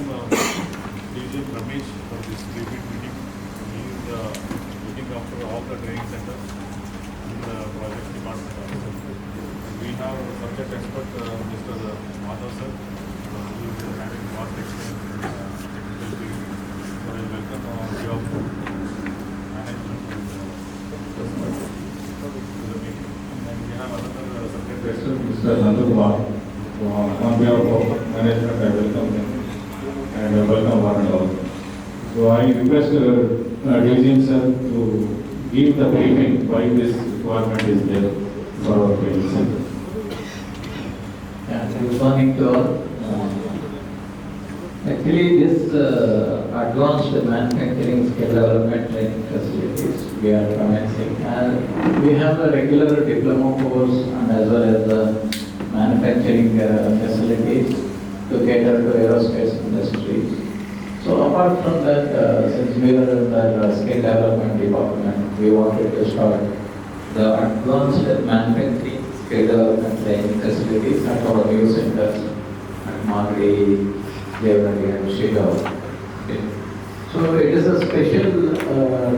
welcome DJ Ramesh for this debate meeting. He is looking after all the training centers in the project department also. And we have subject expert Mr. Madhav sir, who is having vast experience in technical field. So I welcome on behalf of management to the meeting. And then we have another subject expert, Mr. Nandakumar. On behalf of management, I welcome them and I welcome one and all. So I request DGM sir to give the briefing why this requirement is there for our training center. Yeah, good morning to all. Actually, this advanced manufacturing skill development training facilities we are commencing, and we have a regular diploma course and as well as the manufacturing facilities to cater to aerospace industry. So apart from that, since we are in the skill development department, we wanted to start the advanced manufacturing skill development training facilities at our new centers at Magadi, Devanahalli and Shigao. Okay. So it is a special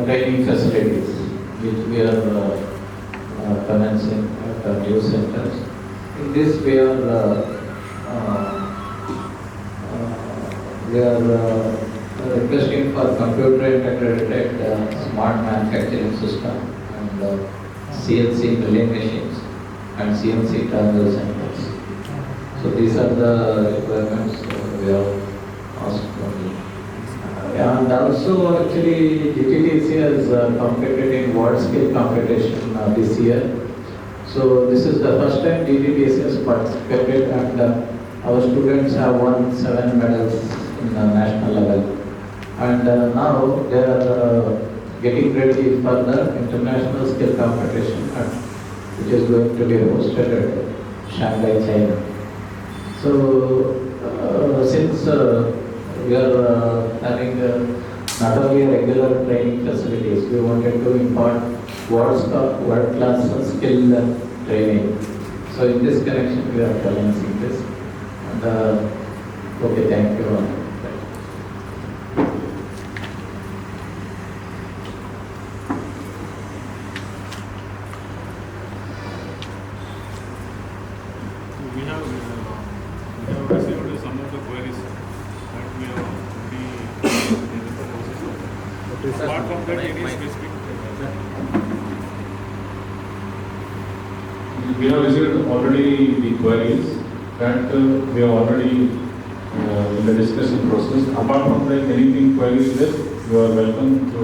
training facilities which we are commencing at our new centers. In this we are requesting for computer integrated smart manufacturing system and CNC milling machines and CNC terminal centers. So these are the requirements we have asked for. And also actually gttc has competed in world scale competition this year. So this is the first time gttc has participated, and our students have won 7 medals in the national level. And now they are getting ready for the international skill competition, which is going to be hosted at Shanghai, China. So since we are having not only regular training facilities, we wanted to impart world-class skill training. So in this connection, we are balancing this. And okay, thank you. We have received some of the queries that we have already in the process of. Apart from that, any specific? We have received already the queries that we have already in the discussion process. Apart from that, anything queries there, you are welcome to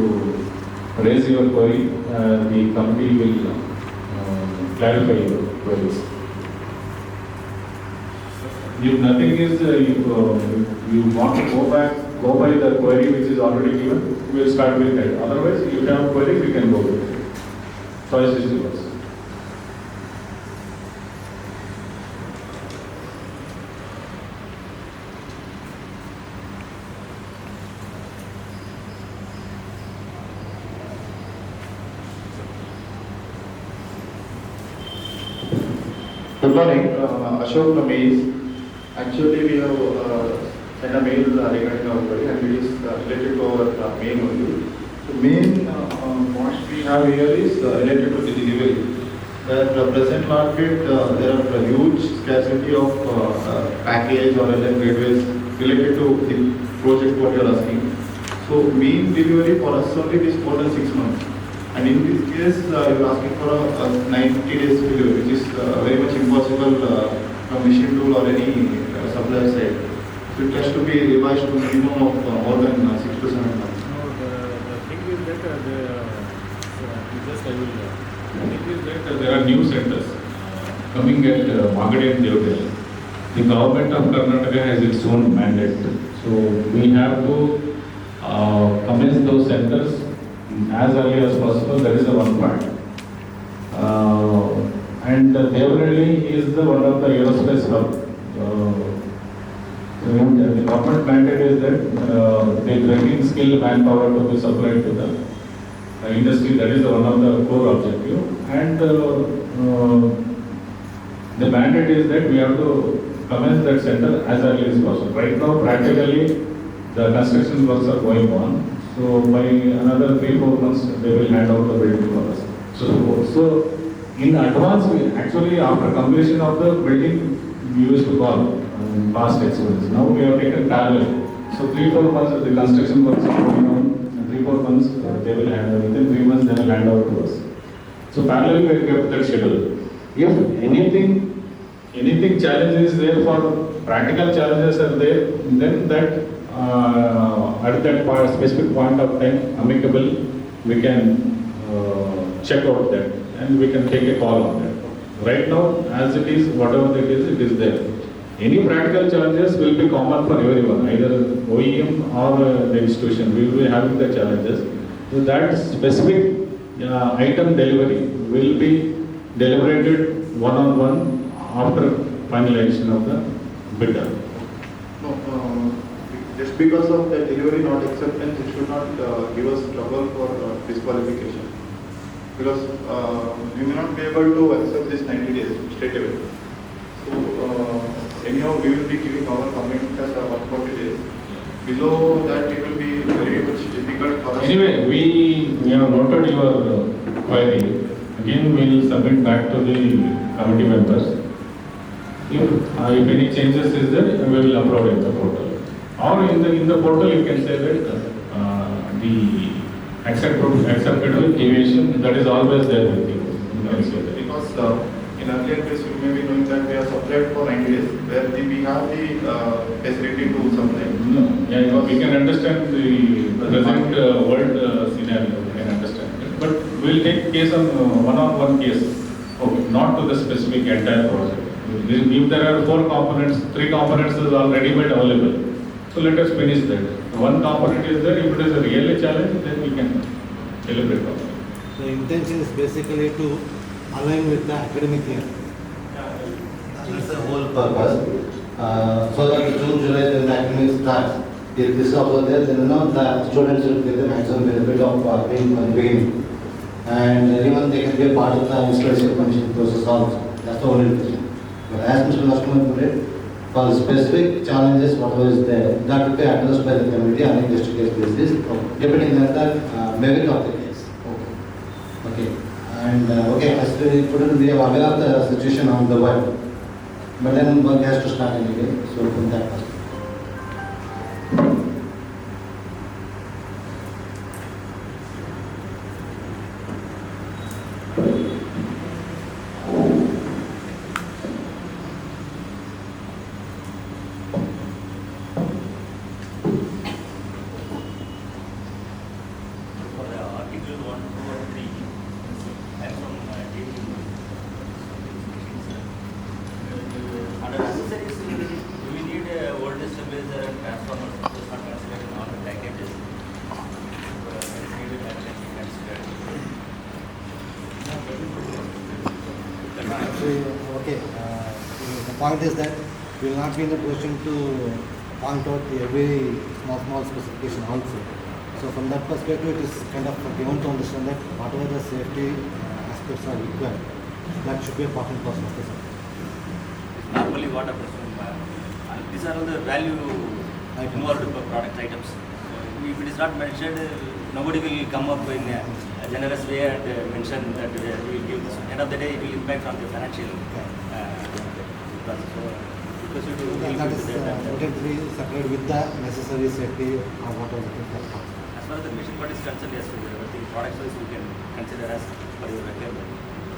raise your query. The committee will clarify your queries. If nothing is, you want to go by the query which is already given, we will start with that. Otherwise, if you have query, we can go with it. Choice is yours. Good morning, Ashok Ramesh. Actually, we have sent a mail regarding our query, and it is related to our main only. The main points we have here is related to the delivery. The present market, there are a huge scarcity of package or other gateways related to the project what you are asking. So, mean delivery for us only is more than 6 months. And in this case, you are asking for a 90 days delivery, which is very much impossible from machine tool or any supplier side. So it has to be revised to minimum of more than 6 to 7 months. No, the thing is that there are new centers coming at Magadi and Devanahalli. The government of Karnataka has its own mandate. So we have to commence those centers as early as possible. That is the one part. And Devanahalli is one of the aerospace hub. The government mandate is that they bringing skilled manpower to be supplied to the industry. That is one of the core objective. And the mandate is that we have to commence that center as early as possible. Right now, practically, the construction works are going on. So by another 3-4 months, they will hand out the building for us. So in advance, we actually after completion of the building, we used to call past experience. Now we have taken parallel. So 3-4 months the construction works are going on. And 3-4 months they will hand out. Within 3 months they will hand out to us. So parallel we have kept that schedule. If anything challenges there for practical challenges are there, then that at that specific point of time, amicable, we can check out that and we can take a call on that. Right now, as it is, whatever it is there. Any practical challenges will be common for everyone, either OEM or the institution. We will be having the challenges. So that specific item delivery will be deliberated one-on-one after finalization of the bidder. No, just because of the delivery not acceptance, it should not give us trouble for disqualification. Because we may not be able to accept this 90 days straight away. So anyhow, we will be giving our comment as 140 days. Below that, it will be very much difficult for us. Anyway, we have noted your query. Again, we will submit back to the committee members. If any changes is there, we will upload in the portal. Or in the portal, you can say that the accepted deviation that is always there with you. Because in earlier case, you may be knowing that we are supplied for 90 days, where we have the facility to supply. No, yeah, we can understand the present world scenario. We can understand it. But we will take case on one-on-one case. Okay, not to the specific entire project. If there are 4 components, 3 components is already made available. So let us finish that. One component is there. If it is a really challenge, then we can deliberate on it. The intention is basically to align with the academic year. That's the whole purpose. So that June, July, when the academic starts, if this is also there, then the students will get the maximum benefit of being on the beginning. And even they can be a part of the installation commission process also. That's the only reason. But as Mr. Lakshman put it, for specific challenges, whatever is there, that will be addressed by the committee on a case basis, depending on the merit of the case. Okay. And as we put it, we are aware of the situation on the web. But then work has to start anyway, so from that perspective. The point is that we will not be in the position to point out every small specification also. So from that perspective, it is kind of given to understand that whatever the safety aspects are required, that should be a part and parcel of the subject. Normally what happens, these are all the value involved product items. If it is not mentioned, nobody will come up in a generous way and mention that we will give this. End of the day, it will impact on the financial process. Because that is potentially separated with the necessary safety or whatever. As far as the machine part is concerned, yes, the product size we can consider as per your requirement.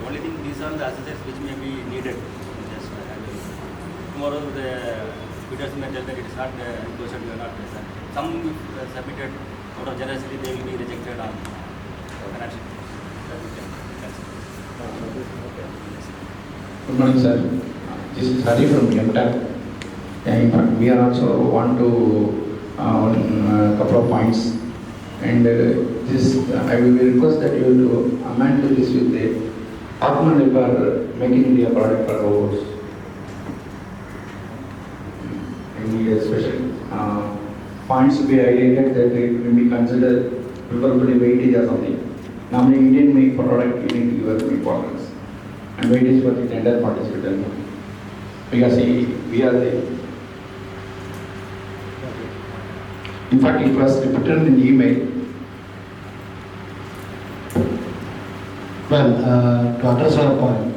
The only thing, these are the accessories which may be needed. Just tomorrow the bidders may tell that it is not negotiable, we are not present. Some submitted out of generosity, they will be rejected on financial. That we can consider. Good morning, sir. This is Hari from MTAP. In fact, we are also want to on a couple of points. And I will request that you to amend this with the Atmanirbhar Making India product for robots. Any special points to be highlighted that it will be considered preferably weightage or something. Normally, Indian make product you need to give importance and weightage for the tender participant because we are there. In fact, it was written in the email. Well, to address our point,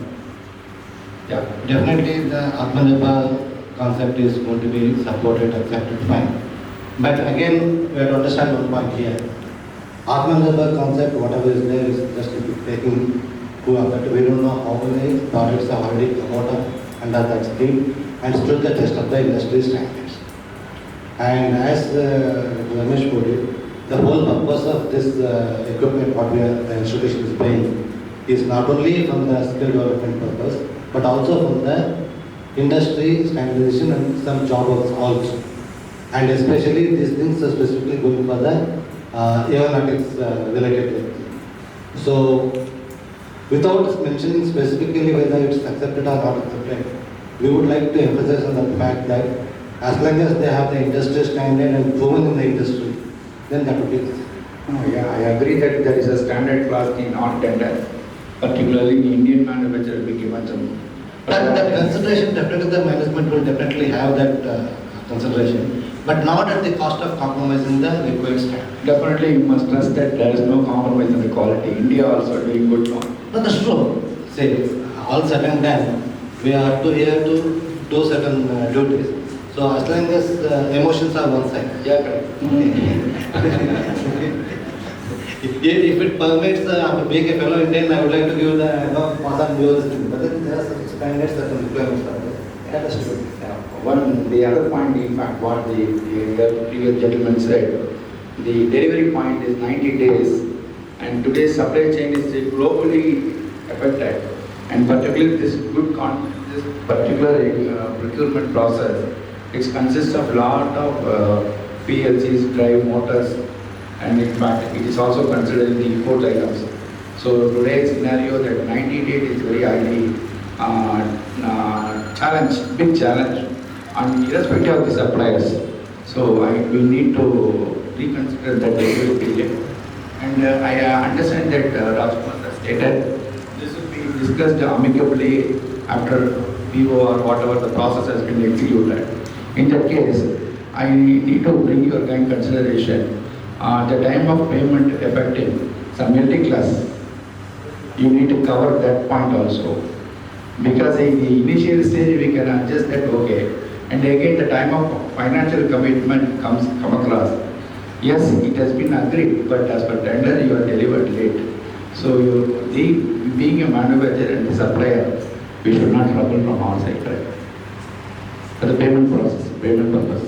yeah, definitely the Atmanirbhar concept is going to be supported, accepted, fine. But again, we have to understand one point here. Atmanirbhar concept, whatever is there, is just taking to effect. We don't know how many products have already come out under that scheme and stood the test of the industry standards. And as Ramesh put it, the whole purpose of this equipment, what the institution is paying, is not only from the skill development purpose, but also from the industry standardization and some job works also. And especially these things are specifically going for the aeronautics related. So, without mentioning specifically whether it's accepted or not accepted, we would like to emphasize on the fact that as long as they have the industry standard and proven in the industry, then that would be it. Oh, yeah, I agree that there is a standard class in non-tender, particularly the Indian manufacturer will be given some. That consideration, definitely the management will definitely have that consideration, but not at the cost of compromising the required standard. Definitely, you must trust that there is no compromise in the quality. India also doing good now. No, that's true. See, all said and done, we are here to do certain duties. So as long as emotions are one side. Yeah, correct. If it permits being a fellow Indian, I would like to give the pass on this thing. But then there are some standards, certain requirements are there. That has to be. The other point, in fact, what the previous gentleman said, the delivery point is 90 days, and today's supply chain is globally affected, and particularly this particular procurement process, it consists of lot of PLCs, drive motors, and in fact, it is also considered in the import items. So today's scenario that 90 days is very highly big challenge, and irrespective of the suppliers. So we need to reconsider that delivery period. And I understand that Rajkumar has stated this will be discussed amicably after PO or whatever the process has been executed. In that case, I need to bring your kind consideration. The time of payment effective, some multi-class, you need to cover that point also. Because in the initial stage we can adjust that, okay. And again the time of financial commitment come across. Yes, it has been agreed, but as per tender you are delivered late. So being a manufacturer and the supplier, we should not trouble from our side, right? For the payment process, payment purpose.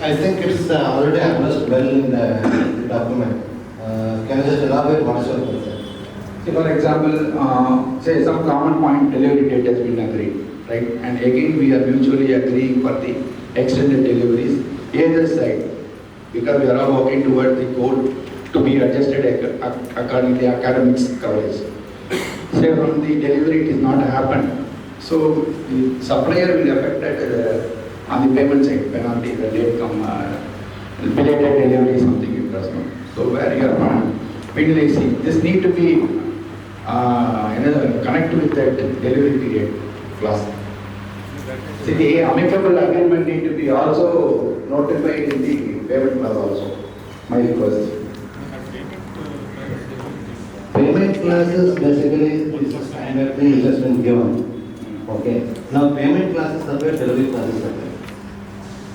I think it's already addressed well in the document. Can you just elaborate what is your concern? See, for example, say some common point delivery date has been agreed, right? And again we are mutually agreeing for the extended deliveries either side, because we are all working towards the goal to be adjusted according to the academics coverage. Say from the delivery it is not happened, so the supplier will be affected on the payment side, penalty, the late come, belated delivery, something it does not. So where you are finally see, this need to be connect with that delivery period clause. See, the amicable agreement need to be also notified in the payment clause also. My request. Payment classes basically is a standard thing which has been given. Okay. Now payment classes are where delivery classes are there.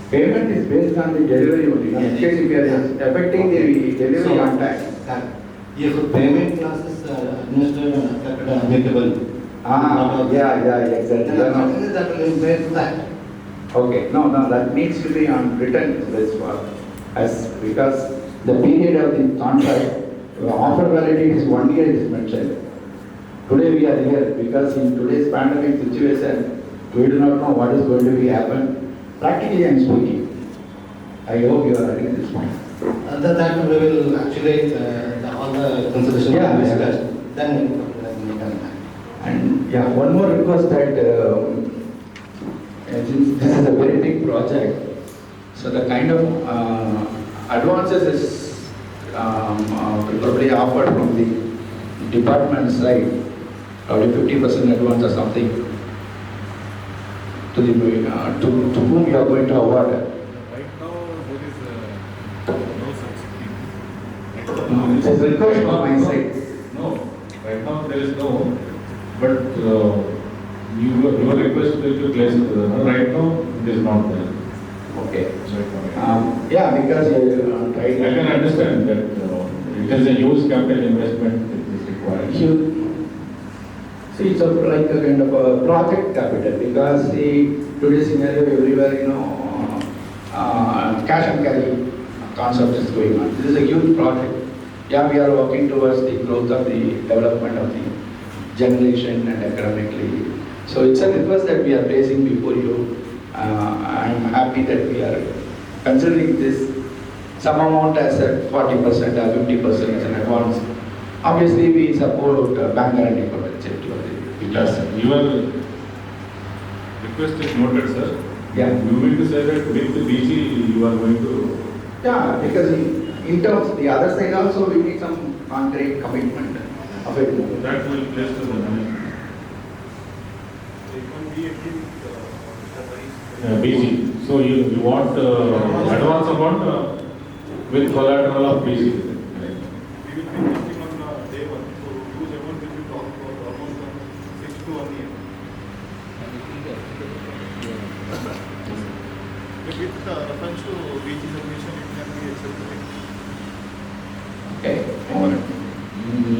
Payment is based on the delivery only. In case if you are affecting the delivery on time. If payment classes are administered and accepted amicably. Exactly. Then that will impact that. Okay, no, that needs to be on written this one, because the period of the contract, offer validity is 1 year is mentioned. Today we are here because in today's pandemic situation, we do not know what is going to be happen. Practically I am speaking. I hope you are reading this point. That we will actually, all the considerations Yeah, we yeah. discussed, then we can. And yeah, one more request that since this is a very big project, so the kind of advances is probably offered from the department side. probably 50% advance or something to to whom you are going to award. Right now, there is no such thing. It's a request from my side. No, right now there is no, but your request will be placed. Right now, it is not there. Okay. Right now. Yeah, because I can understand that it is a huge capital investment that is required. See, it's like a kind of a project capital because today's scenario everywhere, cash and carry concept is going on. This is a huge project. Yeah, we are working towards the growth of the development of the generation and academically. So it's a request that we are placing before you. I'm happy that we are considering this some amount as a 40% or 50% as an advance. Obviously, we support bank guarantee potential because Your request is noted, sir. yeah, You mean to say that with the BG you are going to. yeah, because in terms the other side also we need some concrete commitment of it. That will place to the management. BG. So you want advance amount with collateral of BG. We will be investing on day one, so huge amount will be talked about almost 6 to 1 year. With reference to BG submission, it can be accepted. Okay.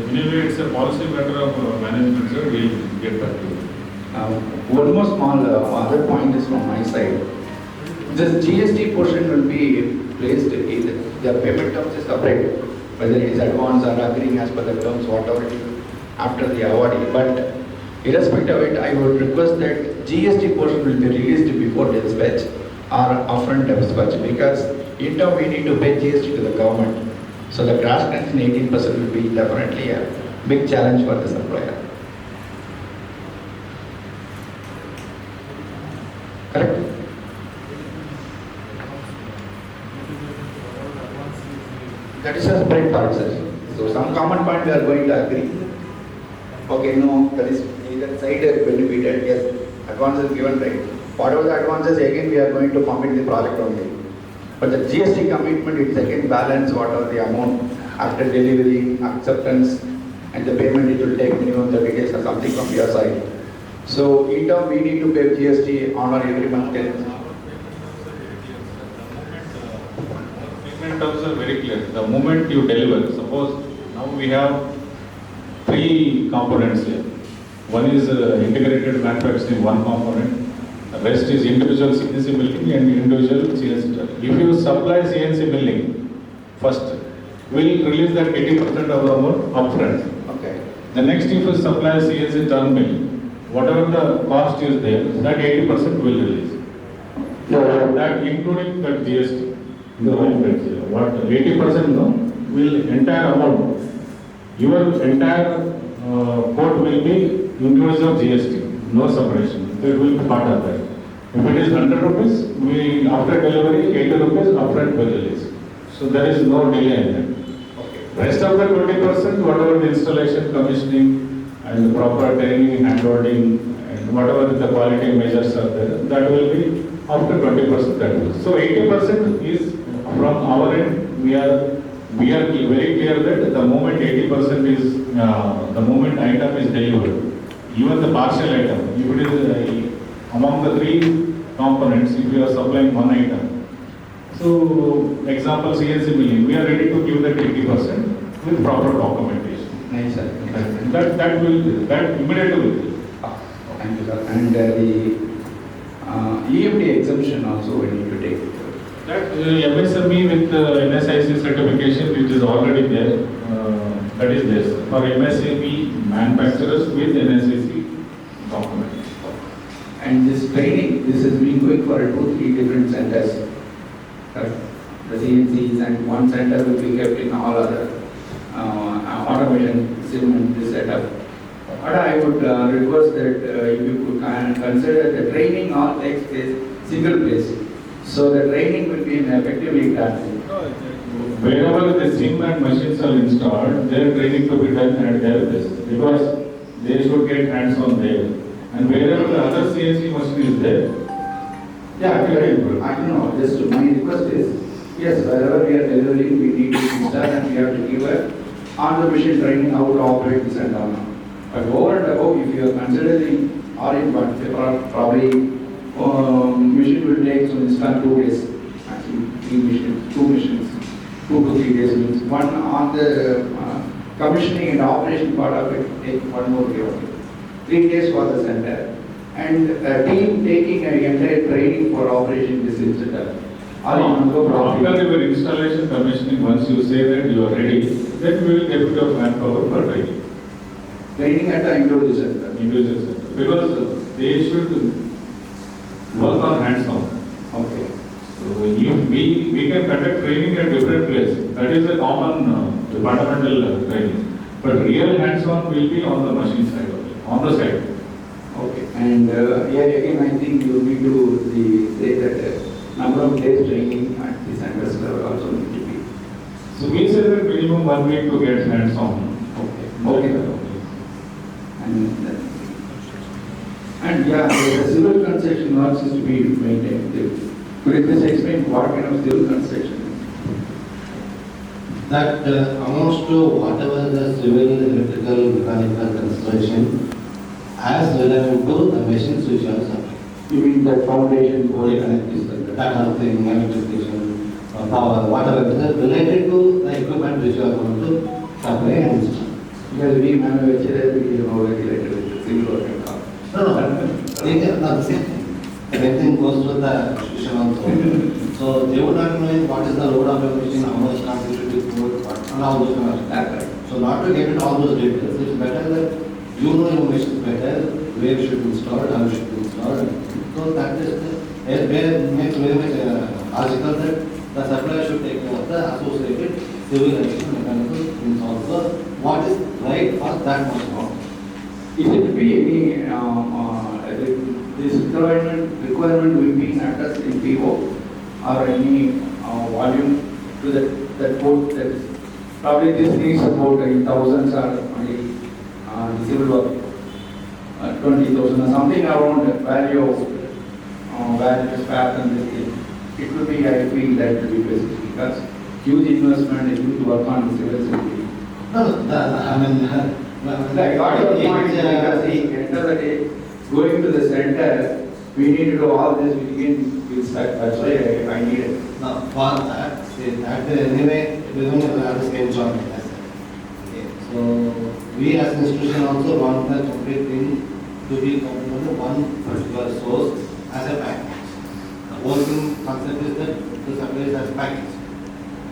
Anyway, it's a policy matter of management, sir. We'll get back to you. One more small other point is from my side. This GST portion will be placed in the payment terms is separate, whether it is advance or agreeing as per the terms, whatever it is after the awardee. But irrespective of it, I would request that GST portion will be released before dispatch or upfront dispatch because in term we need to pay GST to the government. So the crash condition 18% will be definitely a big challenge for the supplier. Correct? That is a separate part, sir. So some common point we are going to agree. Okay, no, that is either side benefited, yes, advance is given, right? Whatever the advances, again we are going to commit the project only. But the GST commitment, it again balance whatever the amount after delivery, acceptance, and the payment it will take minimum 30 days or something from your side. So in term we need to pay GST on or every month. Payment terms are very clear. The moment you deliver, suppose now we have 3 components here. One is integrated manufacturing, one component. The rest is individual CNC milling and individual CNC turning. If you supply CNC milling, first we'll release that 80% of the amount upfront. Okay. The next, if you supply CNC turn mill, whatever the cost is there, that 80% will release. That including that GST. What 80% no, will entire amount. Your entire quote will be inclusive of GST, no separation. So it will be part of that. If it is 100 rupees, we after delivery 80 rupees upfront will release. So there is no delay in that. Rest of the 20%, whatever the installation, commissioning, and the proper training, handholding, and whatever the quality measures are there, that will be after 20% that will. So 80% is from our end. We are very clear that the moment 80% is the moment item is delivered, even the partial item, if it is among the 3 components, if you are supplying one item. So, example CNC milling, we are ready to give that 80% with proper documentation. Nice, sir. That immediately will be. Thank you, sir. And the EMD exemption also we need to take. That MSME with NSIC certification, which is already there, that is this for MSME manufacturers with NSIC document. And this training, this has been going for 2-3 different centers. The CNCs and one center will be kept in all other automation cement setup. But I would request that if you could consider the training all takes place single place. So the training will be effectively done. Wherever the sim and machines are installed, their training to be done at their place. Because they should get hands-on there. And wherever the other CNC machine is there, Yeah, I know, just my request is, yes, wherever we are delivering, we need to install and we have to give a on-the-machine training how to operate this and all. But over and above, if you are considering all in one, probably machine will take to install 2 days, actually 3 machines, 2 machines, 2 to 3 days means one on the commissioning and operation part of it, take 1 more day only. 3 days for the center. And a team taking an entire training for operation this center. All in one go probably. after your installation commissioning, once you say that you are ready, then we will get rid of manpower for training. Training at the individual center. Individual center. Because they should work on hands-on. Okay. So we can conduct training at different places. That is a common departmental training. But real hands-on will be on the machine side only, on the side. Okay. And here again, I think you need to say that number of days training at the centers level also need to be. So we say that minimum 1 week to get hands-on. Okay. And yeah, the civil construction works is to be maintained. Could you please explain what kind of civil construction? That amounts to whatever the civil, electrical, mechanical construction as relevant to the machines which are supplied. You mean that foundation, board, and this and that? That kind of thing, electrification, power, whatever is related to the equipment which you are going to supply and install. Because we manufacture, we know related with the civil work and all. No, they are not the same thing. Same thing goes with the institution also. So they would not know what is the load of a machine, how much time it should be put, what, and all those kind of stuff. So not to get into all those details, it's better that you know your machine better, where it should be installed, how it should be installed. So that is where makes very much logical that the supplier should take care of the associated civil and mechanical things also. What is right for that much more. If it be any, this requirement will be addressed in PO or any volume to that port that is, probably this needs about in thousands or only the civil work, 20,000 or something around the value of where it is path and this thing. It will be, I feel that to be best because huge investment, huge work on the civil safety. No, I mean, I got your point, because see, end of the day, going to the center, we need to do all this, we can start, that's why I need it. now for that, see, that anyway, we don't have the same job. Okay, so we as an institution also want the complete thing to be coming from one particular source as a package. The whole thing concept is that the supply is as a package.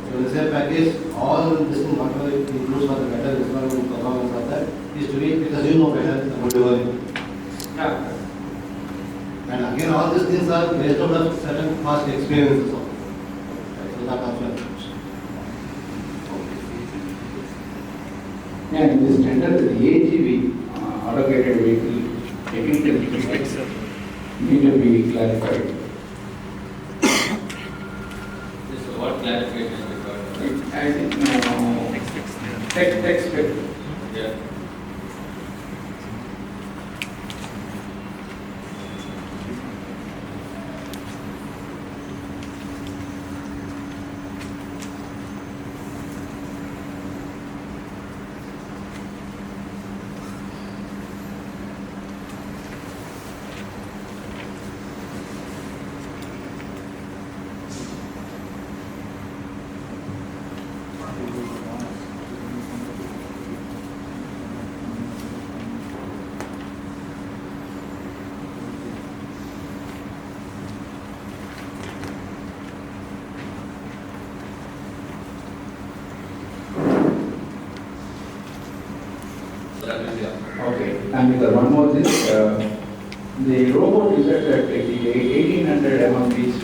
So when we say package, all this thing, whatever it includes for the better response and performance of that is to be, because you know better whatever. Yeah. And again, all these things are based on a certain past experiences also. So that also helps. Yeah, in this tender, the AGV, allocated vehicle, technical defects need to be clarified. So what clarification is required? I think, text. Yeah. Okay, and one more thing, the robot is at the 1800 mm reach.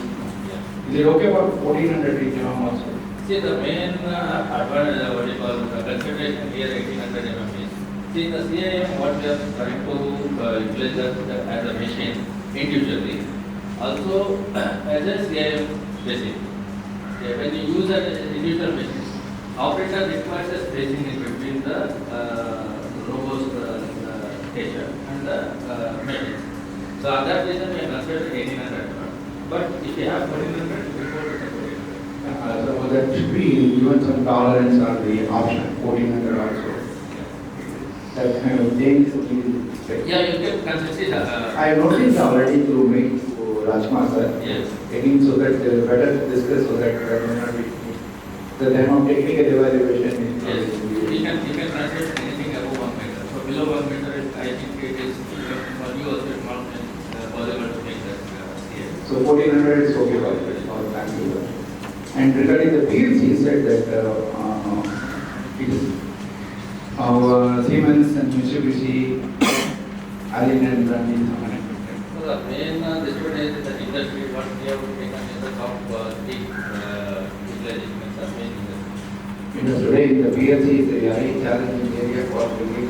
Is it okay for 1400 reach mm also? See, the main advantage, what you call the consideration here, 1800 mm is, see, the CIM, what we are trying to utilize that as a machine individually, also as a CIM spacing. Okay, when you use an individual machine, operator requires a spacing in between the robots, station and the machines. So on that reason we have considered 1800. But if you have 1400, before the separate. So that should be given some tolerance on the option, 1400 also. That kind of thing is. Yeah, you can consider. I noticed already through me to Rajkumar sir. Yes. Again, so that better discuss so that may not be. The time of technical evaluation is. Yes. You can translate anything above 1 meter. So below 1 meter, I think it is for you also it not possible to make that here. So 1400 is okay for our family. And regarding the fields, he said that it is our Siemens and Mitsubishi, Allen and Brandon. So the main disadvantage is the industry, what we have taken is the top peak utilization is the main industry. Today the PLC is a very challenging area for building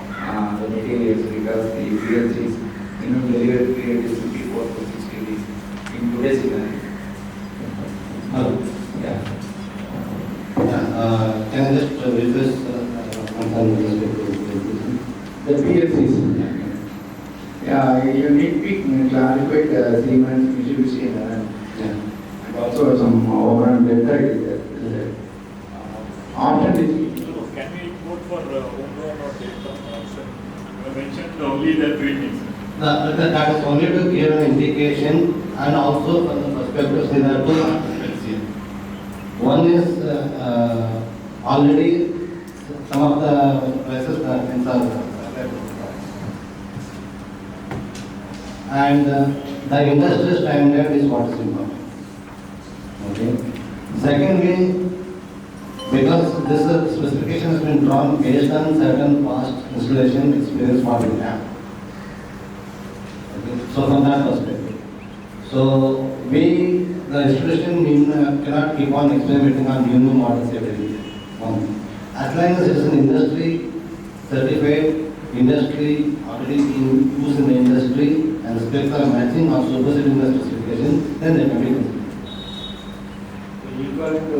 the materials because the PLCs, delivery period is 54 to 60 days in today's scenario. Yeah. Can I just request concern with respect to The PLCs. Yeah, you need to clarify Siemens, Mitsubishi, and also some overall data is there. Option is. So can we vote for home grown or data option? You mentioned only the three things. that is only to give an indication and also from the perspective there are two aspects here. One is already some of the prices things are and the industry standard is what is important. Okay. Secondly, because this specification has been drawn based on certain past installation experience what we have. Okay. So from that perspective. So we, the institution cannot keep on experimenting on new models every year. As long as it is an industry certified, industry already in use in the industry and the specs are matching or superseding the specification, then they can be considered. Equal to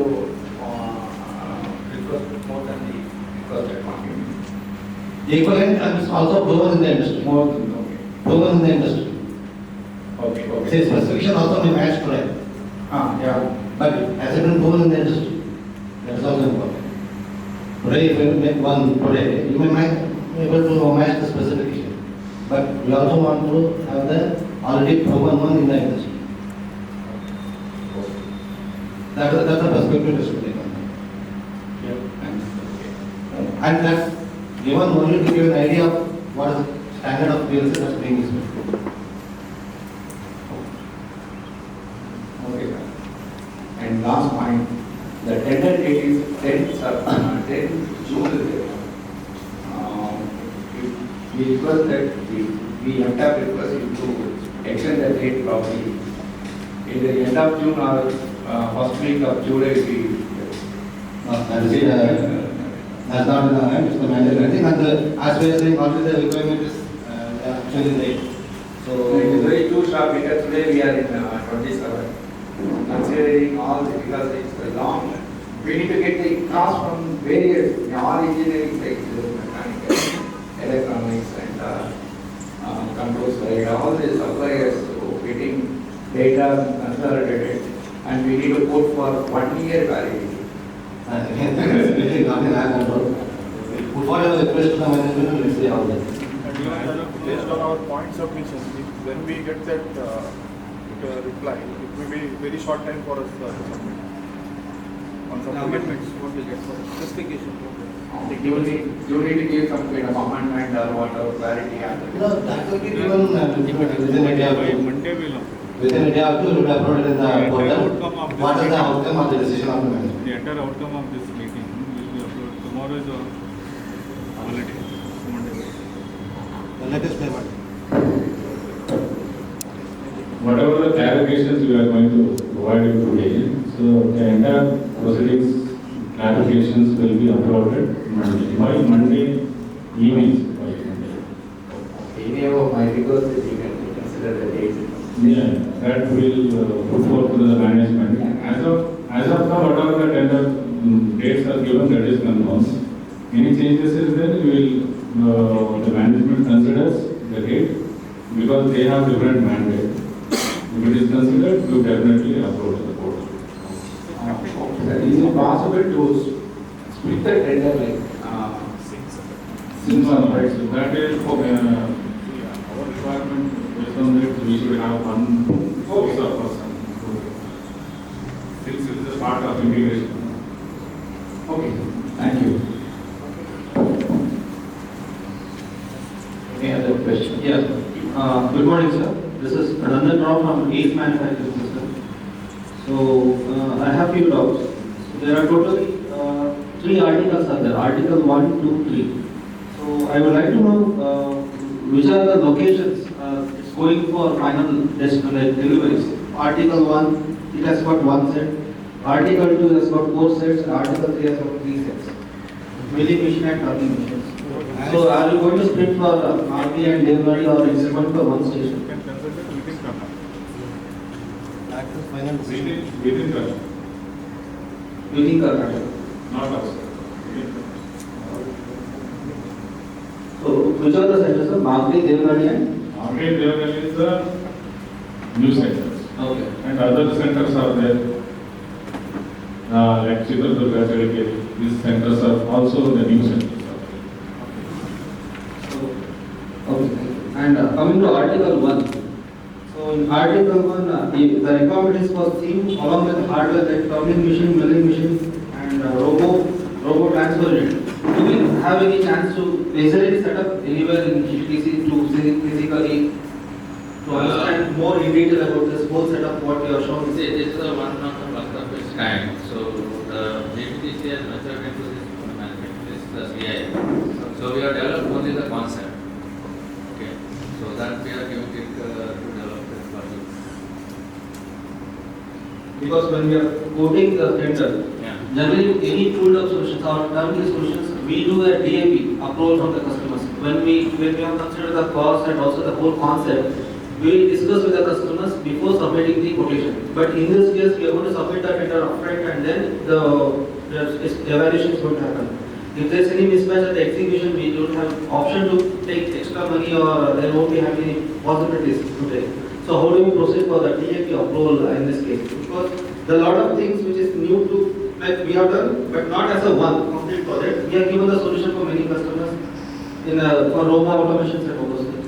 request more than the requested quantity. Equivalent is also proven in the industry. More than, okay. Proven in the industry. Okay. Say specification also may match today. Yeah. But has it been proven in the industry? That is also important. Today, if you make one today, you may be able to match the specification. But we also want to have the already proven one in the industry. That's the perspective to take on. And that's given only to give an idea of what is the standard of PLC that's being used. Okay, sir. And last point, the tender date is 10 June. We request that we have to request you to extend the date probably in the end of June or first week of July. That's not in the hand, it's the mandatory thing, and as we are saying, already the requirement is actually there. So it is very too sharp because today we are in 27. Considering all this, because it's a long, we need to get the cost from various, all engineering sites, mechanical, electronics and control side, all the suppliers, so getting data consolidated, and we need to put for 1 year validity. Really not in our control. Whatever request to the management, let's say all that. And based on our point submissions, when we get that reply, it will be very short time for us to submit. On some amendments, what we get for specification. You need to give some kind of amendment or whatever clarity. No, that will be given within a day or two. Monday will have. Within a day or two, it will be uploaded in the outcome portal. of this What is the meeting. outcome of the decision of the management? The entire outcome of this meeting will be uploaded. Tomorrow is a holiday. Monday. The latest payment. Whatever the clarifications we are going to provide you today, so the entire proceedings clarifications will be uploaded by Monday evening. Any of my request is you can consider the dates. Yeah, that will put forth to the management. As of now, whatever the tender dates are given, that is confirmed. Any changes is there, we will the management considers the rate because they have different mandate. If it is considered, you definitely approach the board. Is it possible to split the tender like Since right, so that is our requirement based on that we should have one officer person. Since it is a part of integration. Okay, thank you. Any other question? Yes. Good morning, sir. This is Ranjan Rao from Ace Manufacturing System. So I have few doubts. There are totally 3 articles are there. Article 1, 2, 3. So I would like to know which are the locations it's going for final deliveries. Article 1, it has got 1 set. Article 2 has got 4 sets. Article 3 has got 3 sets. Milling machine and turning machines. So are you going to split for RP and delivery or is it going for one station? You can consider it within Karnataka. Actual final decision. Within Karnataka, Within Karnataka. not outside. So which are the centers, sir? Magdi, Devgani and? Again, there is the new centers. Okay. And other centers are there. Like Chitradurga, Chedikeri. These centers are also the new centers. Okay. And coming to Article 1. So in Article 1, the requirement is for SIM along with hardware like turning machine, milling machine and robo transfer unit. Do we have any chance to, is there any setup anywhere in gttc to physically to understand more in detail about this whole setup what you are showing? See, this is one of its kind. So the gttc has matured into this management, this CI. So we have developed only the concept. Okay. So that we are giving it to develop this project. Because when we are quoting the tender, generally any tool up solutions or turnkey solutions, we do a DAP approval from the customers. When we have considered the cost and also the whole concept, we discuss with the customers before submitting the quotation. But in this case, we are going to submit the tender upfront and then the evaluation is going to happen. If there is any mismatch at the execution, we don't have option to take extra money or there won't be any possibilities to take. So how do we proceed for the DAP approval in this case? Because there are a lot of things which is new to, like we have done, but not as a one complete project. We have given the solution for many customers in for robo automations and all those things.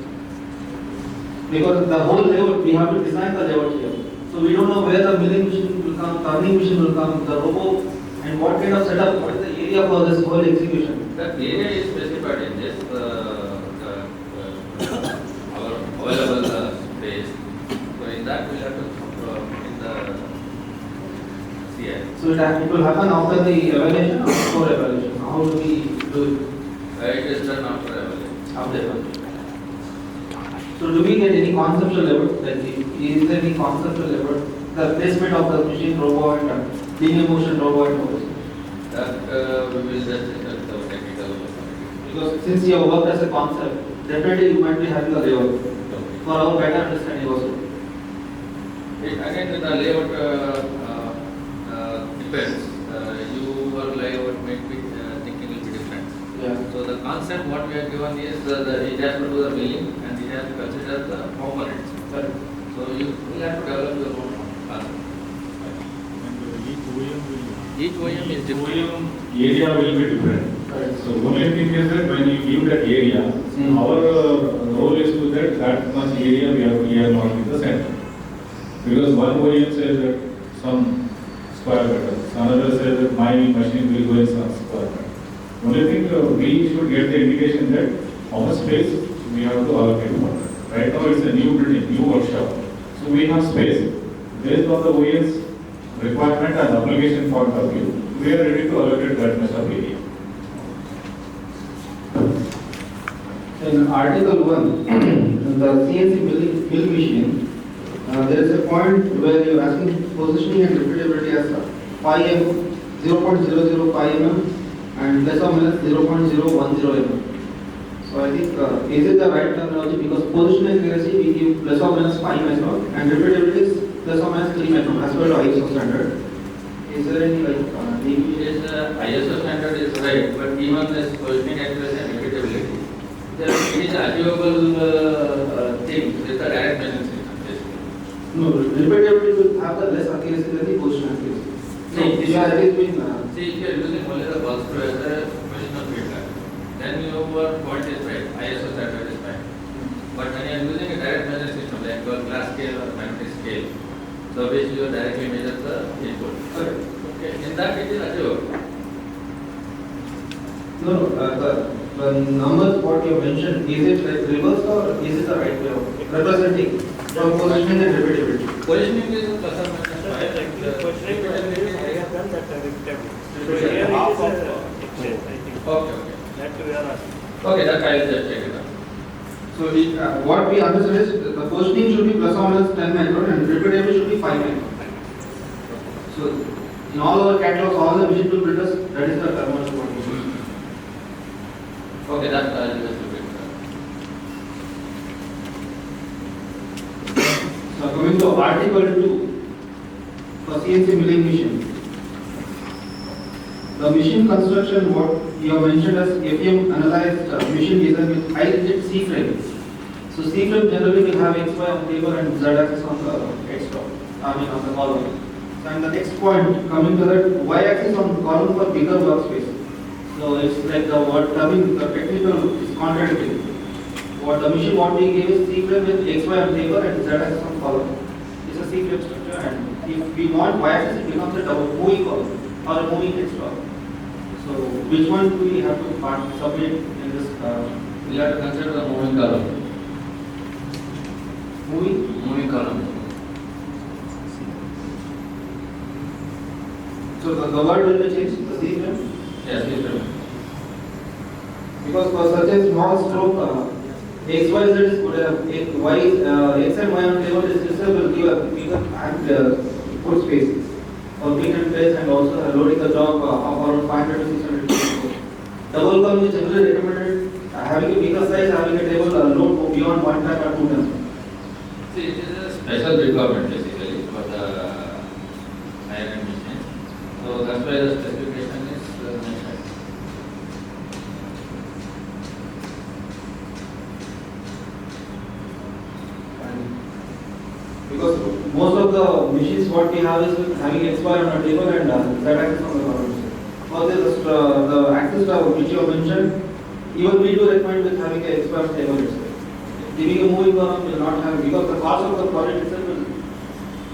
Because the whole layout, we have to design the layout here. So we don't know where the milling machine will come, turning machine will come, the robo, and what kind of setup, what is the area for this whole execution. The area is specified in this our available space. So in that we have to put in the CI. So it will happen after the evaluation or before evaluation. How do we do it? It is done after evaluation. After evaluation. So do we get any conceptual level? Like is there any conceptual level? The placement of the machine robot and linear motion robot and all this? That we will just discuss the technical. Because since you have worked as a concept, definitely you might be having a layout. For our better understanding also. Again, the layout depends. Your layout might be thinking will be different. Yeah. So the concept what we have given is it has to do the milling and it has to consider the components. Correct. So you will have to develop your own concept. And Each OEM is different. OEM area will be different. Correct. So only thing is that when you give that area, our role is to that much area we have earmarked in the center. Because one OEM says that some square meters, another says that my machine will go in some square meter. Only thing we should get the indication that how much space we have to allocate for that. Right now it's a new building, new workshop. So we have space. Based on the OEM's requirement and application point of view, we are ready to allocate that much of area. In Article 1, the CNC mill machine, there is a point where you are asking positioning and repeatability as 5 mm, 0.005 mm and less or minus 0.010 mm. So I think, is it the right terminology? Because position accuracy we give less or minus 5 micron and repeatability is less or minus 3 micron as per the ISO standard. Is there any like ISO standard is right, but even this positioning accuracy and repeatability, It is an achievable thing with the direct measuring system, basically. No, repeatability will have the less accuracy than the position accuracy. No, This has been see, if you are using only the bus screw as a positional feedback, then your point is right, ISO standard is fine. But when you are using a direct measuring system like your glass scale or magnetic scale, so which you directly measure the input. correct. Okay, in that it is achievable. No, the numbers what you mentioned, is it like reverse or is it the right way of representing from positioning and repeatability? Positioning is plus or minus five. Okay, that I will just check it out. So what we understood is the positioning should be plus or minus 10 micron and repeatability should be 5 micron. So in all our catalogs, all the machine tool builders, that is the terminology what we use. Okay, that I will just look at. So coming to article 2 for CNC milling machine. The machine construction what you have mentioned as FEM analyzed machine design with high rigid C frame. So C frame generally will have XY on paper and Z axis on the X top, on the column. So and the next point coming to that Y axis on column for bigger workspace. So it's like the what terming the technical is contradictory. What the machine what we gave is C frame with XY on paper and Z axis on column. It's a C frame structure, and if we want Y axis it becomes a double moving column or a moving X top. So which one do we have to submit in this? We have to consider the moving column. Moving column. So the word will be changed, the C frame? Yes, yes, sir. Because for such a small stroke, X, Y, Z is good enough. X and Y on table is itself will give a bigger foot space for pick and place, and also loading the job of around 500 to 600 kg. Double column is generally recommended having a bigger size, having a table load beyond 1 ton or 2 tons. See, it is a special requirement basically for the iron machine. So that's why the specification is mentioned. Because most of the machines what we have is having XY on a table and Z axis on the column. For this, the axis which you have mentioned, even we do recommend with having a XY on table itself. Giving a moving column will not have, because the cost of the project itself will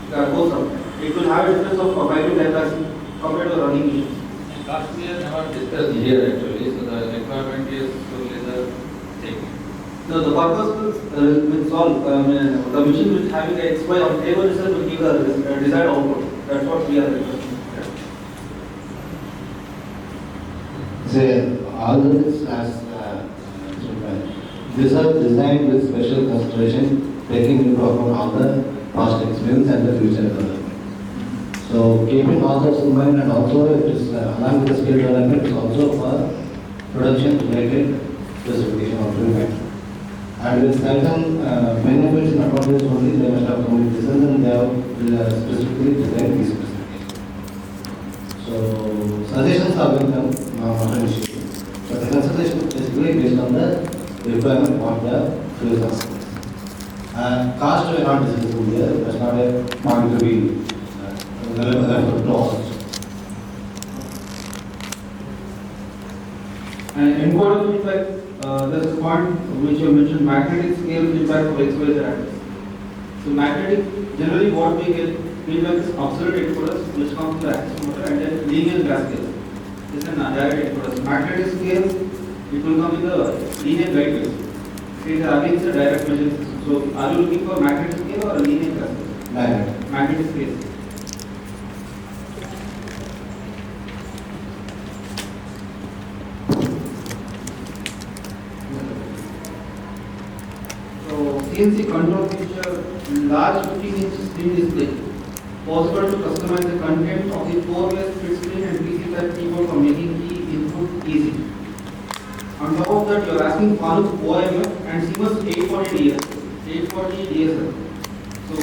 goes up. It will have a difference of 5 to 10 lakhs compared to running machines. Cost we have never discussed here actually, so the requirement is only the thing. No, the purpose will solve. The machine which having a XY on table itself will give the desired output. That's what we are requesting. Say, all this these are designed with special consideration, taking into account all the past experience and the future development. So, keeping all that in mind, and also it is along with the skill development, it's also for production related specification of equipment. And with certain benefits and advantages only, they must have come with this, and they have specifically designed these specifications. So, suggestions have been done, not an issue. But the consideration is basically based on the requirement of the fuel customers. Cost we are not discussing here, that's not a point to be relevant to us. And important feedback, there's a point which you mentioned, magnetic scale feedback for XYZ axis. So magnetic, generally what we get feedback is absolute encoders which comes to the axis motor, and then linear gas scale. This is a direct encoders. Magnetic scale, it will come in the linear guideways. It is against the direct measuring system. So are you looking for magnetic scale or a linear gas scale? Magnetic scale. So CNC control feature, large 15-inch screen display, possible to customize the content of the 4-way split screen and PC type keyboard for making key input easy. On top of that, you are asking Fanuc OMF and CMOS 840 DSL. So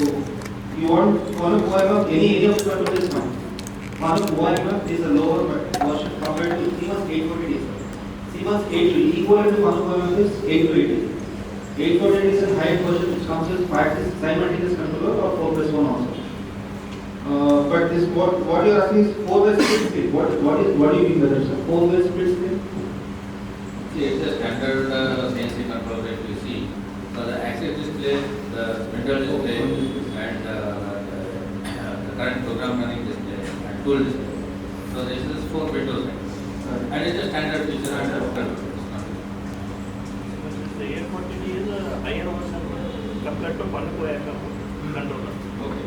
you want Fanuc OMF, any of the control is fine. Fanuc OMF is a lower version compared to CMOS 840 DSL. CMOS 8 equivalent to FANUC is 8 to 80. 8 to 80 is a high version which comes with 5 simultaneous controller or 4+1 also. But this what you are asking is 4-way split screen. What do you mean by that, sir? 4-way split screen? See, it's a standard CNC control that you see. So the axis display, the printer display, and the current program running display and tool display. So this is 4 windows, and it's a standard feature under control. The A40D is a higher version compared to FANUC controller. Okay.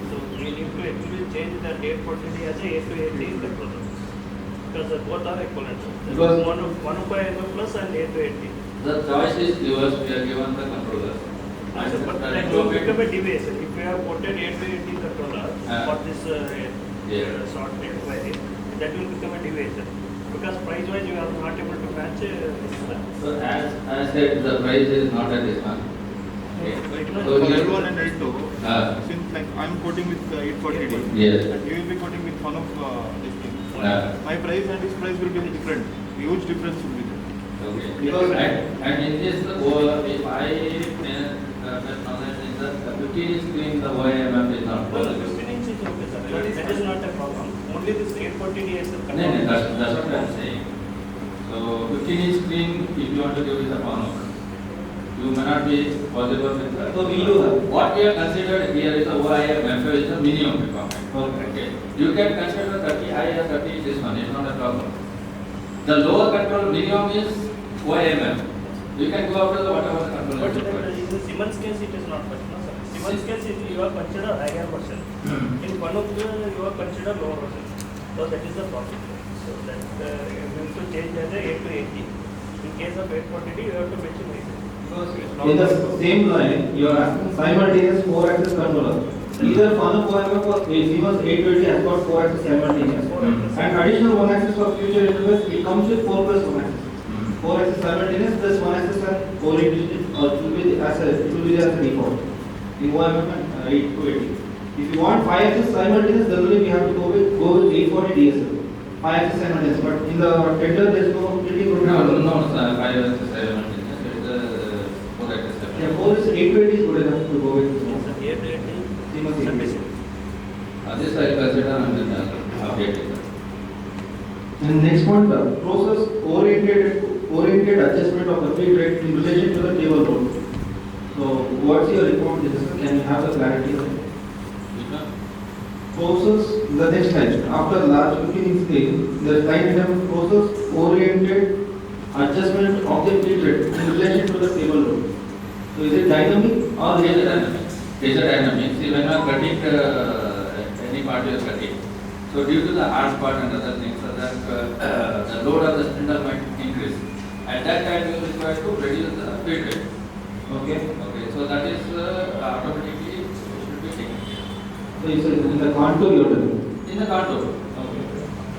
So we need to actually change the 840D as a 880 controller because both are equivalent. Because FANUC plus and 880. the choice is yours, we are given the controller. But that will become a device. If you have ported 880 controller for this short query, that will become a device. Because price wise you are not able to match this. So as I said, the price is not at this one. Okay. So For here- L1 and L2, since like I'm quoting with 840D, Yes. and you will be quoting with FANUC this thing. My price and his price will be different. Huge difference will be there. Okay. Because and in this, if I knowledge in the 15 screen, the OIMF is not Well, possible. 15 inch is okay, sir. That is not a problem. Only this 840D is the No, that's what I'm saying. So 15-inch screen, if you want to give it a FANUC, you may not be possible with that. So we do that. What we have considered here is the OIMF is the minimum requirement. Okay. You can consider 30I or 30 this one, it's not a problem. The lower control minimum is OIMF. You can go after the whatever the control But is required. in the Siemens case it is not much, no sir. Siemens case you are considered higher version. In FANUC you are considered lower version. So that is the problem. So that you have to change as a 8 to 80. In case of 840D you have to mention 80. In the same line, you are asking simultaneous 4-axis controller. Either FANUC OIMF or CMOS 820 has got 4-axis simultaneous. And additional 1-axis for future interface, it comes with 4+1 axis. 4-axis simultaneous plus 1-axis and orientation, it will be there as a default. In OIMF and 880. If you want 5-axis simultaneous, then only we have to go with 840 DSL. 5-axis simultaneous, but in the tender there is no completely No, sir, 5 axis simultaneous. It's 4 axis simultaneous. Yeah, 4 is 820 is good enough to go with. So 880 Siemens sufficient. This I consider and then update it. And next point, process oriented adjustment of the feed rate in relation to the table load. So, what's your report? Can you have the clarity? Process, the next slide. After large 15-inch scale, the slide item process oriented adjustment of the feed rate in relation to the table load. So, is it dynamic or It is a dynamic. It is a dynamic. See, when you are cutting any part you are cutting, so due to the hard part and other things, so that the load of the spindle might increase. At that time, you require to reduce the feed rate. Okay. Okay, so that is automatically should be taken care. So, you said in the contour you are doing. In the contour. Okay.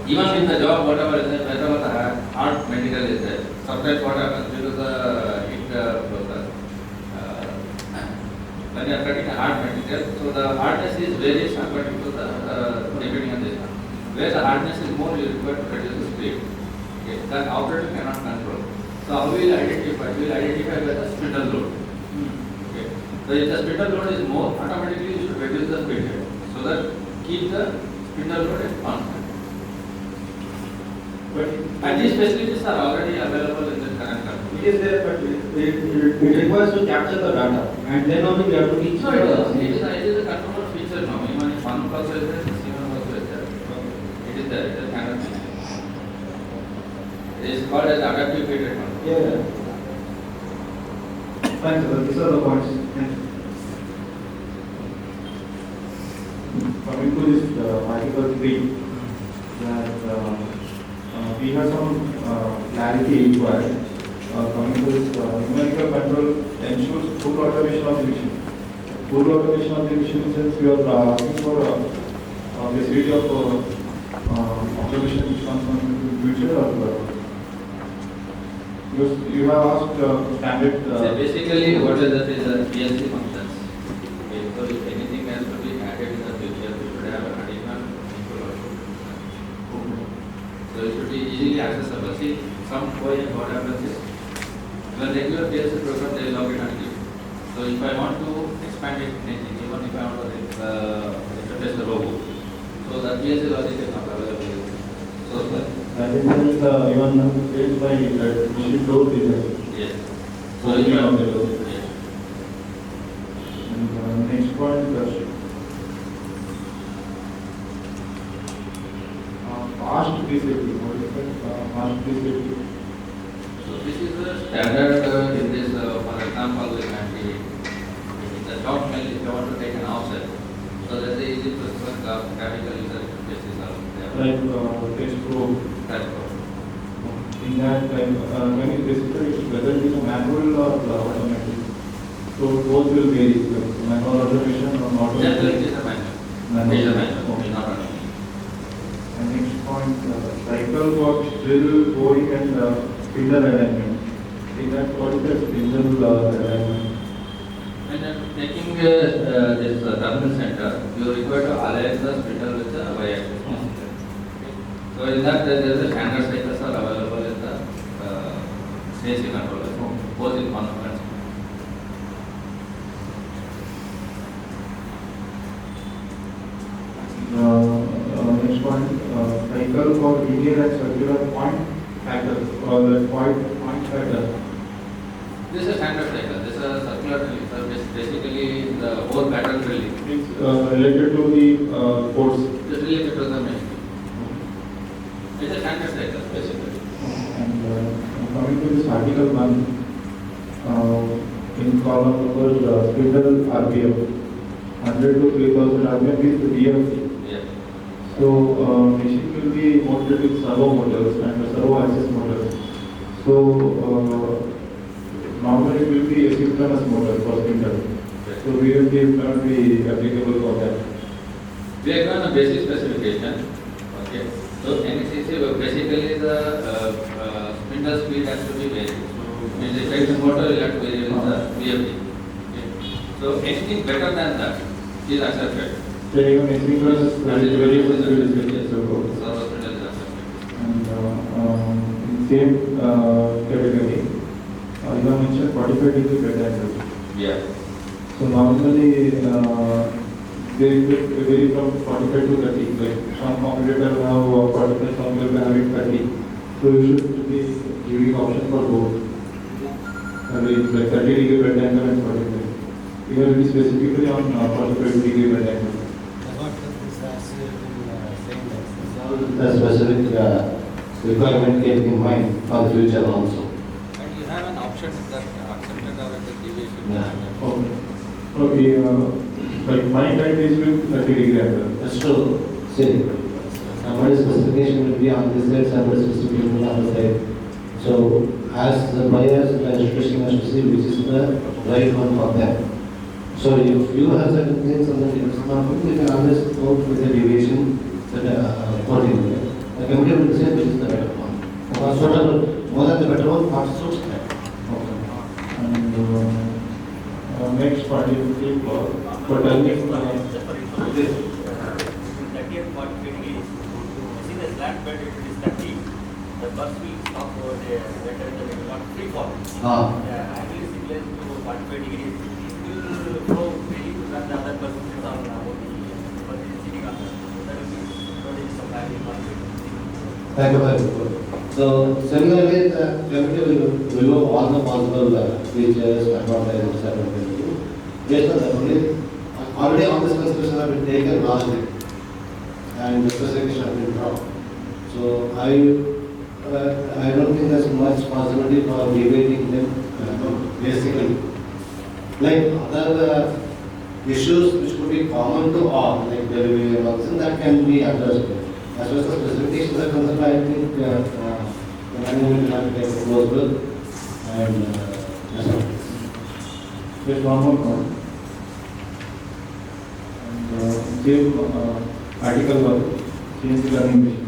Even in the job, whatever is there, wherever the hard material is there, sometimes what happens due to the heat process, when you are cutting a hard material, so the hardness is various according to the depending on this one. Where the hardness is more, you require to reduce the speed. Okay, that operator cannot control. So how will identify? We will identify by the spindle load. Okay. So if the spindle load is more, automatically you should reduce the speed rate so that keep the spindle load at constant. And these facilities are already available in the current country. It is there, but it requires to capture the data, and then only we have to teach. No, it is a controller feature now. Even if FANUC also is there, Siemens also is there. It is there. It is kind of thing. It is called as adaptive feed rate control. Yeah. Thanks, sir. These are the points. Thank you. Coming to this article 3, that we have some clarity required. Coming to this numerical control ensures full automation of the machine. Full automation of the machine since we are asking for a facility of automation which comes from the future or you have asked standard. So basically, what is that is the PLC functions. Okay, so if anything has to be added in the future, we should have an additional input output. So it should be easily accessible. See, some way what happens is, when regular PLC program, they log it and give. So if I want to expand it, even if I want to replace the robot, so that PLC logic is not available. So That is even faced by that machine door design. yes. So So if I on the door. yes. And next point, fast pre-safety. What is that? Fast pre-safety. So this is the standard in this, for example, we can be the top mill if you want to take an offset. So that's the easy process of chemical user basis of Like test probe. that code. In that, can you specify whether it is a manual or automatic? So both will vary, like manual automation or Generally, automatic. it is a manual. Manual. It is a manual, Okay. not automatic. And next point, cycle box, drill, boring and spindle alignment. In that, what is the spindle alignment? When taking this terminal center, you require to align the spindle with the y-axis. So in that, there is a standard cycles are available in the CNC controller, both in conference. Next point, cycle for linear and circular point factor or the point factor. This is a standard cycle. This is a circular drilling. So basically, the whole pattern drilling. It's related to the force. It is related to the machine. It's a standard cycle, basically. And coming to this article 1, in column number spindle RPM, 100 to 3000 RPM is the DFT. Yes. So machine will be mounted with servo motors and servo axis motors. So normally it will be a synchronous motor for spindle. So VFD will not be applicable for that. We have done a basic specification. Okay. So NECC basically the spindle speed has to be varied. So in the induction motor, you have to vary with the VFD. Okay. So anything better than that is accepted. So even asynchronous variable speed is Yes. acceptable. So spindle is accepted. And in same category, you have mentioned 45-degree bed angle. Yeah. So normally they vary from 45 to 30. Like some competitors have 45, some will have it 30. So you should be giving option for both. And it's like 30-degree bed angle and 45. You will be specifically on 45-degree bed angle. What this has been saying The specific requirement kept in mind for the future also. And you have an option that accepted or the deviation. Yeah. Okay. Okay. Like my guide is with 30-degree angle. That's true. See, somebody's specification will be on this side, somebody's specification will be on the side. So, as the buyers, the electrician has to see which is the right one for them. So, if you have certain things and then it is not good, you can always go with the deviation accordingly. The committee will decide which is the better one. Or suitable, more than the better one, what suits them. Okay. And next part is the floor. But I think Just for information, 30 and 45 degrees. See the slant bed, if it is 30, the bus will stop over there, better than it will not free fall. Yeah, angle is equal to 45 degrees. It will flow freely to run the other bus on about the sitting on that. So that will be producing some value conflict. Thank you very much. So similarly, the committee will remove all the possible features, advantages, disadvantages. Based on that only, already all the specifications have been taken largely and the specification have been drawn. So I don't think there's much possibility for debating them basically. Like other issues which could be common to all, like delivery and all, that can be addressed. As far as the specifications are concerned, I think the management will have to take a close look and that's all. there's one more point. And same article 1, CNC learning machine.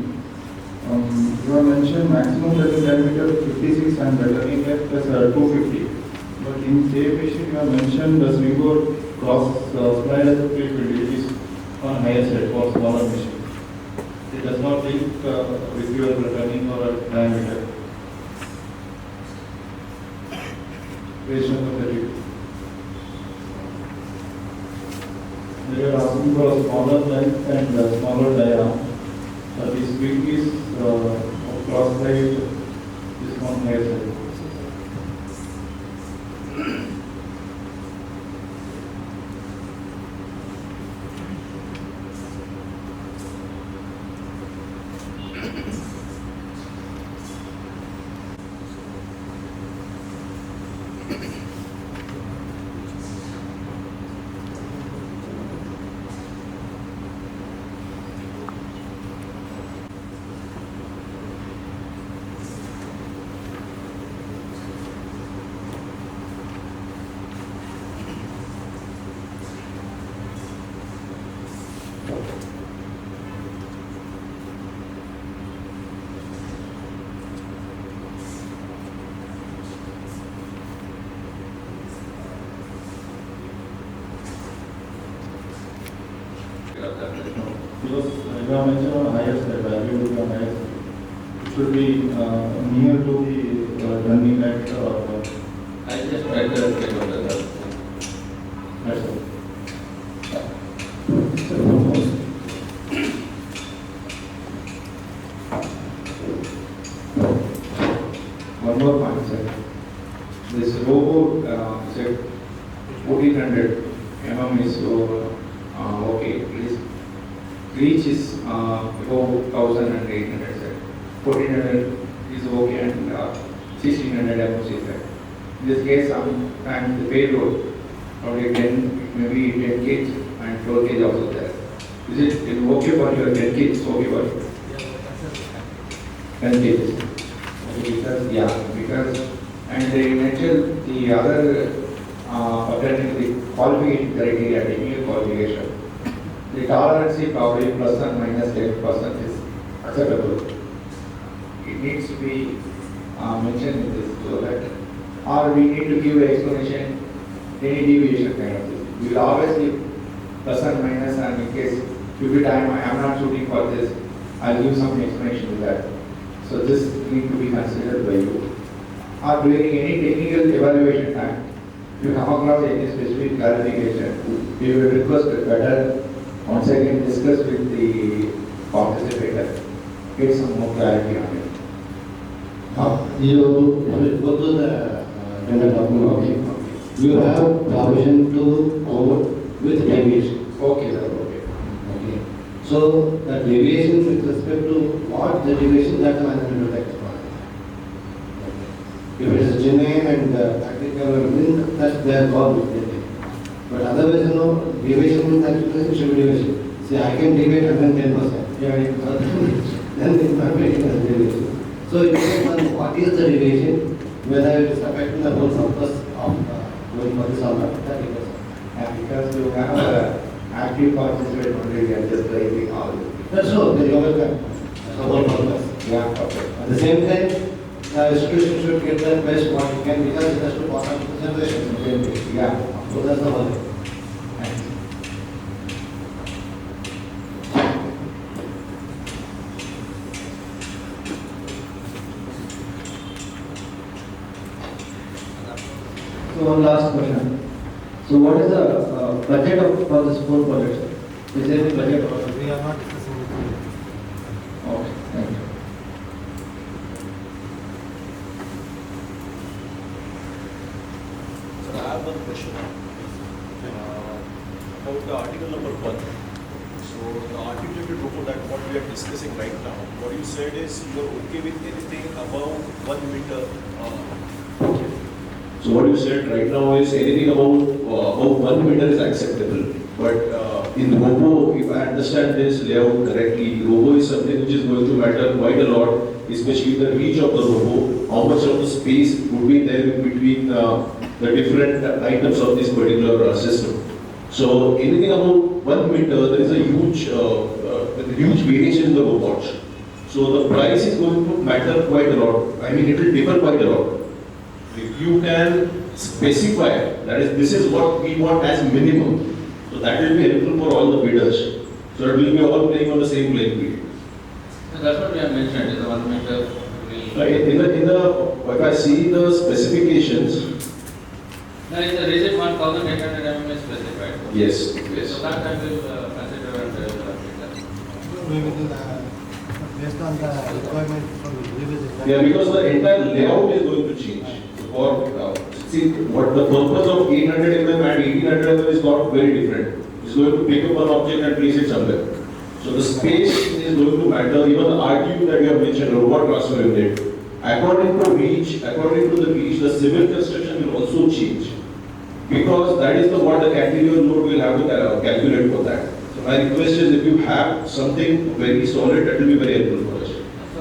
You have mentioned maximum learning diameter 56 and the learning length plus 250. But in same machine you have mentioned the swing cross slide as a 350, which is on higher side for smaller machine. It does not link with your returning or diameter. Based on the review. They are asking for a smaller length and a smaller diameter. This wing is of cross side, this one higher side. Because you have mentioned on higher side, value will be on higher side. It should be near to the running at. I just tried to get on the That's all. One more point, sir. This robo said 1400 mm is okay. Please reach is above 1800, sir. 1400 is okay and 1600 mm is there. In this case, sometimes the payload probably 10, maybe 10 kg and 12 kg also there. Is it okay for your 10 kg? It's okay for you? 10 kg. Because, because, and they mentioned the other the qualification criteria, technical qualification. The tolerance probably plus and minus 10% is acceptable. It needs to be mentioned in this so that, or we need to give an explanation, any deviation kind of thing. We will always give plus and minus, and in case every time I am not shooting for this, I'll give some explanation to that. So this need to be considered by you. Or during any technical evaluation time, if you come across any specific clarification, we will request better once again discuss with the participator, get some more clarity on it. You go to the tender document. You have provision to code with deviation. Okay, sir. Okay. Okay. So the deviation with respect to what the deviation that the management will explain. If it is genuine and practical, then that's their call. But otherwise, deviation means actually it should be deviation. See, I can deviate 110%. Yeah, then it not making as deviation. So it depends on what is the deviation, whether it is affecting the whole purpose of going for this or not. And because you have active participate only, we are just writing all. That's all, they are welcome. That's the whole purpose. Yeah, okay. At the same time, the institution should get the best what it can because it has to pass on to the generation. Yeah. So that's the whole thing. Thanks. So one last question. So what is the budget for this whole project? Is there any budget? We are not discussing with you. Okay, thank you. So I have one question about the article number 1. So the articulated robo that what we are discussing right now, what you said is you are okay with anything above 1 meter. So what you said right now is anything above 1 meter is acceptable. But in robo, if I understand this layout correctly, robo is something which is going to matter quite a lot, especially the reach of the robo, how much of the space would be there in between the different items of this particular system. So anything above 1 meter, there is a huge variation in the robots. So the price is going to matter quite a lot. I mean, it will differ quite a lot. If you can specify, that is, this is what we want as minimum, so that will be helpful for all the bidders. So it will be all playing on the same playing field. That's what we have mentioned, is the 1 meter will. If I see the specifications, There is a rigid 1800 mm is specified. yes, So yes. that I will consider and update that. We will, based on the requirement from the revisit. right? Yeah, because the entire layout is going to change. For, see, what the purpose of 800 mm and 1800 mm is not very different. It's going to pick up an object and place it somewhere. So the space is going to matter. Even the RTU that you have mentioned, robot transfer unit, according to the reach, the civil construction will also change. Because that is what the cantilever load will have to calculate for that. So my request is, if you have something very solid, that will be very helpful for us. So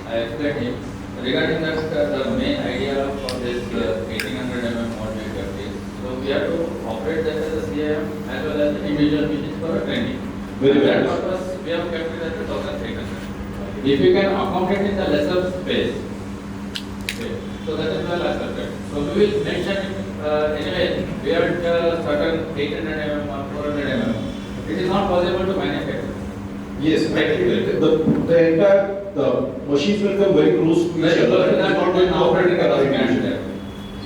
I explained him regarding that the main idea for this 1800 mm what we got is, so we have to operate that as a CIM as well as the individual machines for a training. Very For that well. purpose, we have kept it at 2300. If you can accommodate in the lesser space, okay, so that is well accepted. So we will mention it anyway, we are at certain 800 mm or 400 mm. It is not possible to manufacture. Yes, the entire machines will come very close to each Very close other. to that, It's not going to operate in a yeah.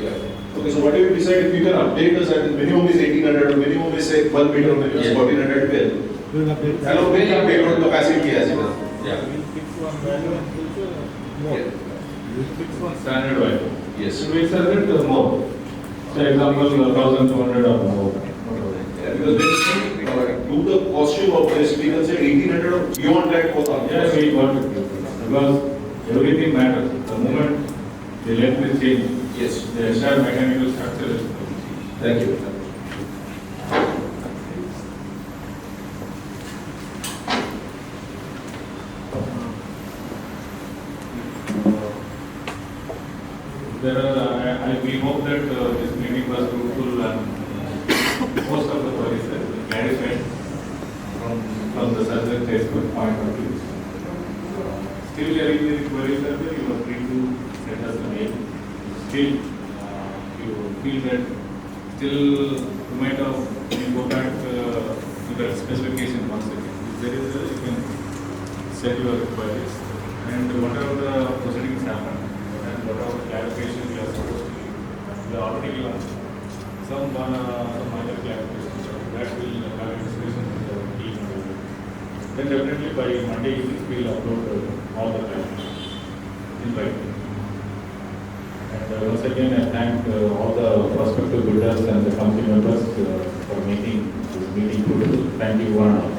Yeah. Okay, so whatever you decide, if you can update us at the minimum is 1800, or minimum is say 1 meter, or minimum is Yeah. 1400 well. We will update. And a very payload capacity as well. Yeah. We'll fix one value and future more. Yeah. We'll fix one standard value. Yes. So we'll set it more. For example, 1200 or more. Yeah, because when you do the costume of this, we can say 1800 or beyond that for the. Yeah, we got it. Because everything matters. The moment the length is changed, Yes. the entire mechanical structure is. Thank you. We hope that this meeting was fruitful and most of the queries are clarified from the subject expert point of view. Still there is any queries are there, you are free to send us a mail. Still, you feel that still you might have, you go back to the specification once again. If there is, you can set your queries and whatever the proceedings happen and whatever clarification we are supposed to give, we are already given some minor clarifications that will have a discussion with the team. Then definitely by Monday evening we will upload all the clarifications in writing. And once again I thank all the prospective builders and the company members for making this meeting fruitful. Thank you one and all.